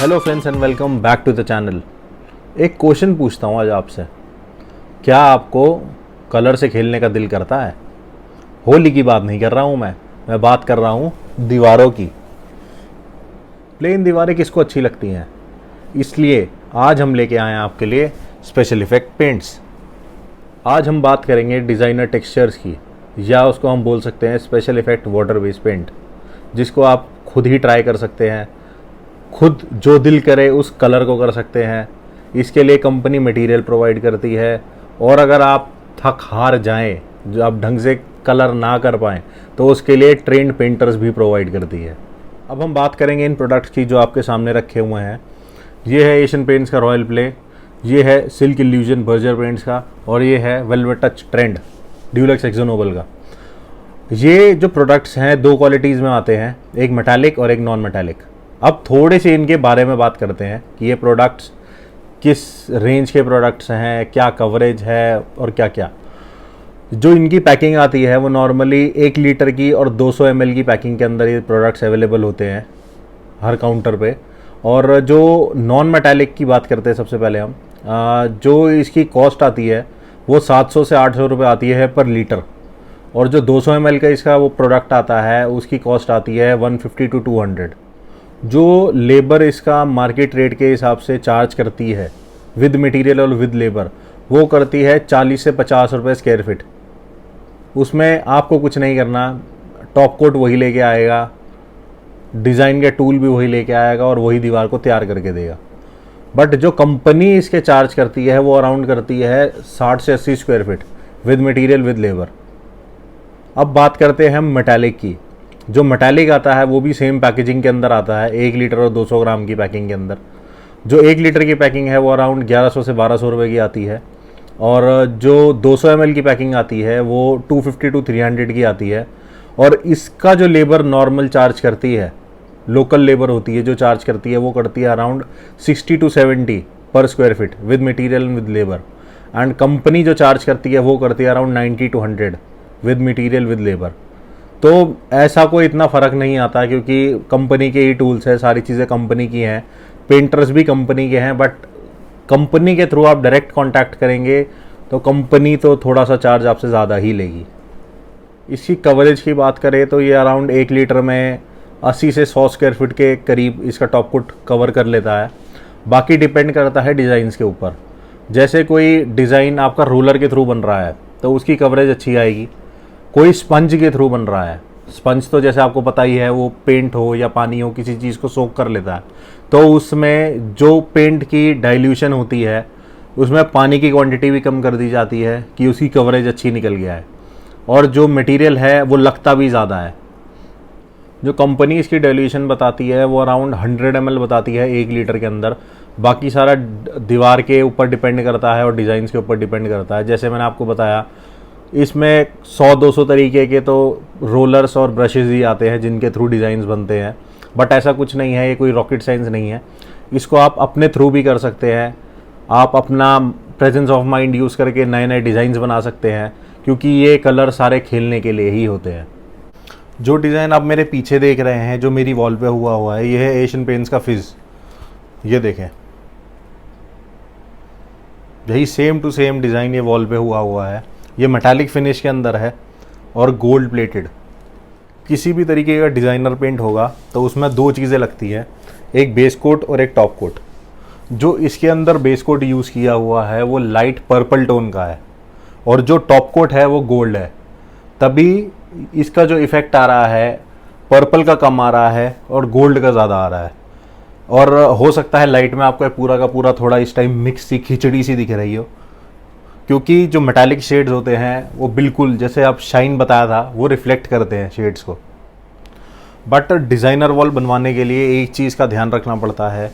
Hello friends and welcome back to the channel. एक question पूछता हूँ आज आपसे। क्या आपको कलर से खेलने का दिल करता है? होली की बात नहीं कर रहा हूँ मैं बात कर रहा हूँ दीवारों की। प्लेन दीवारें किसको अच्छी लगती हैं? इसलिए आज हम लेके आए हैं आपके लिए स्पेशल इफेक्ट पेंट्स। आज हम बात करेंगे डिज़ाइनर टेक्सचर्स की, या उसको हम बोल सकते हैं special effect water based paint, जिसको आप खुद ही ट्राई कर सकते हैं, खुद जो दिल करे उस कलर को कर सकते हैं। इसके लिए कंपनी मटेरियल प्रोवाइड करती है, और अगर आप थक हार जाएं, जो आप ढंग से कलर ना कर पाएँ, तो उसके लिए ट्रेंड पेंटर्स भी प्रोवाइड करती है। अब हम बात करेंगे इन प्रोडक्ट्स की जो आपके सामने रखे हुए हैं। ये है एशियन पेंट्स का रॉयल प्ले, ये है सिल्क इल्यूजन बर्जर पेंट्स का, और ये है वेलवेट टच ट्रेंड ड्यूलक्स एक्सो नोबल का। ये जो प्रोडक्ट्स हैं दो क्वालिटीज़ में आते हैं, एक मेटालिक और एक नॉन मेटालिक। अब थोड़े से इनके बारे में बात करते हैं कि ये प्रोडक्ट्स किस रेंज के प्रोडक्ट्स हैं, क्या कवरेज है और क्या क्या। जो इनकी पैकिंग आती है वो नॉर्मली 1 लीटर की और 200 ml की पैकिंग के अंदर ये प्रोडक्ट्स अवेलेबल होते हैं हर काउंटर पे। और जो नॉन मेटालिक की बात करते हैं सबसे पहले हम, जो इसकी कॉस्ट आती है वो 700 से 800 रुपये आती है पर लीटर। और जो 200 ml का इसका वो प्रोडक्ट आता है उसकी कॉस्ट आती है 150 टू 200। जो लेबर इसका मार्केट रेट के हिसाब से चार्ज करती है विद मटेरियल और विद लेबर, वो करती है 40 से 50 रुपये स्क्वायर फिट। उसमें आपको कुछ नहीं करना, टॉप कोट वही लेके आएगा, डिज़ाइन के टूल भी वही लेके आएगा और वही दीवार को तैयार करके देगा। बट जो कंपनी इसके चार्ज करती है वो अराउंड करती है 60 से 80 square feet with material with labour. अब बात करते हैं हम मेटालिक की। जो मेटालिक आता है वो भी सेम पैकेजिंग के अंदर आता है, 1 लीटर और 200 ग्राम की पैकिंग के अंदर। जो 1 लीटर की पैकिंग है वो अराउंड 1100 से 1200 रुपये की आती है, और जो 200 ml की पैकिंग आती है वो 250 टू 300 की आती है। और इसका जो लेबर नॉर्मल चार्ज करती है, लोकल लेबर होती है जो चार्ज करती है, वो करती है अराउंड 60 टू 70 पर square feet with material and with labour. And company जो चार्ज करती है वो करती है around 90 to 100 with material with labour. तो ऐसा कोई इतना फ़र्क नहीं आता, क्योंकि कंपनी के ही टूल्स है, सारी चीज़ें कंपनी की हैं, पेंटर्स भी कंपनी के हैं। बट कंपनी के थ्रू आप डायरेक्ट कांटेक्ट करेंगे तो कंपनी तो थोड़ा सा चार्ज आपसे ज़्यादा ही लेगी। इसकी कवरेज की बात करें तो ये अराउंड 1 लीटर में 80 से 100 स्क्वायर फीट के करीब इसका टॉप कोट कवर कर लेता है। बाकी डिपेंड करता है डिज़ाइंस के ऊपर। जैसे कोई डिज़ाइन आपका रोलर के थ्रू बन रहा है तो उसकी कवरेज अच्छी आएगी। कोई स्पंज के थ्रू बन रहा है, स्पंज तो जैसे आपको पता ही है, वो पेंट हो या पानी हो किसी चीज़ को सोक कर लेता है, तो उसमें जो पेंट की डाइल्यूशन होती है उसमें पानी की क्वांटिटी भी कम कर दी जाती है कि उसकी कवरेज अच्छी निकल गया है, और जो मटेरियल है वो लगता भी ज़्यादा है। जो कंपनी इसकी डाइल्यूशन बताती है वो अराउंड 100 ml बताती है 1 लीटर के अंदर। बाकी सारा दीवार के ऊपर डिपेंड करता है और डिज़ाइंस के ऊपर डिपेंड करता है। जैसे मैंने आपको बताया, इसमें 100-200 तरीके के तो रोलर्स और ब्रशेज़ ही आते हैं जिनके थ्रू डिज़ाइंस बनते हैं। बट ऐसा कुछ नहीं है, ये कोई रॉकेट साइंस नहीं है। इसको आप अपने थ्रू भी कर सकते हैं। आप अपना प्रेजेंस ऑफ माइंड यूज़ करके नए नए डिज़ाइंस बना सकते हैं, क्योंकि ये कलर सारे खेलने के लिए ही होते हैं। जो डिज़ाइन आप मेरे पीछे देख रहे हैं, जो मेरी वॉल पे हुआ है, ये है एशियन पेंट्स का फिज़। ये देखें, यही सेम टू सेम डिज़ाइन ये वॉल पे हुआ है। ये मेटालिक फिनिश के अंदर है और गोल्ड प्लेटेड। किसी भी तरीके का डिज़ाइनर पेंट होगा तो उसमें 2 चीज़ें लगती हैं, एक बेस कोट और एक टॉप कोट। जो इसके अंदर बेस कोट यूज़ किया हुआ है वो लाइट पर्पल टोन का है, और जो टॉप कोट है वो गोल्ड है। तभी इसका जो इफ़ेक्ट आ रहा है पर्पल का कम आ रहा है और गोल्ड का ज़्यादा आ रहा है। और हो सकता है लाइट में आपको पूरा का पूरा थोड़ा इस टाइम मिक्स सी खिचड़ी सी दिख रही हो, क्योंकि जो मेटालिक शेड्स होते हैं वो बिल्कुल जैसे आप शाइन बताया था वो रिफ्लेक्ट करते हैं शेड्स को। बट डिज़ाइनर वॉल बनवाने के लिए एक चीज़ का ध्यान रखना पड़ता है।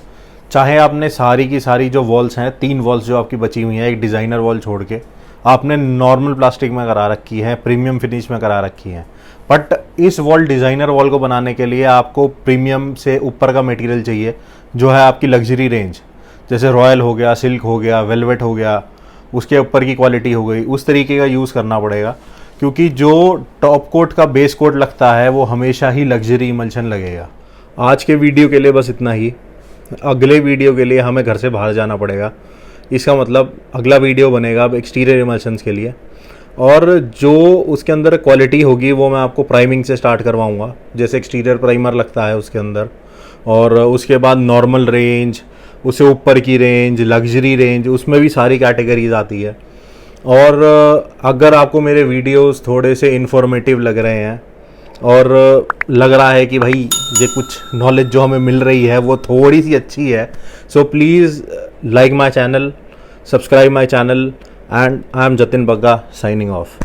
चाहे आपने सारी की सारी जो वॉल्स हैं, 3 वॉल्स जो आपकी बची हुई हैं, एक डिज़ाइनर वॉल छोड़ के आपने नॉर्मल प्लास्टिक में करा रखी है, प्रीमियम फिनिश में करा रखी है, बट इस वॉल डिज़ाइनर वॉल को बनाने के लिए आपको प्रीमियम से ऊपर का मटेरियल चाहिए, जो है आपकी लग्जरी रेंज, जैसे रॉयल हो गया, सिल्क हो गया, वेलवेट हो गया, उसके ऊपर की क्वालिटी हो गई, उस तरीके का यूज़ करना पड़ेगा। क्योंकि जो टॉप कोट का बेस कोट लगता है वो हमेशा ही लग्जरी इमल्शन लगेगा। आज के वीडियो के लिए बस इतना ही। अगले वीडियो के लिए हमें घर से बाहर जाना पड़ेगा। इसका मतलब अगला वीडियो बनेगा अब एक्सटीरियर इमल्शंस के लिए, और जो उसके अंदर क्वालिटी होगी वो मैं आपको प्राइमिंग से स्टार्ट करवाऊँगा, जैसे एक्सटीरियर प्राइमर लगता है उसके अंदर, और उसके बाद नॉर्मल रेंज, उससे ऊपर की रेंज, लग्जरी रेंज, उसमें भी सारी कैटेगरीज आती है। और अगर आपको मेरे वीडियोस थोड़े से इन्फॉर्मेटिव लग रहे हैं और लग रहा है कि भाई ये कुछ नॉलेज जो हमें मिल रही है वो थोड़ी सी अच्छी है, so please like my channel, subscribe my channel, and I am Jatin Bagga signing off.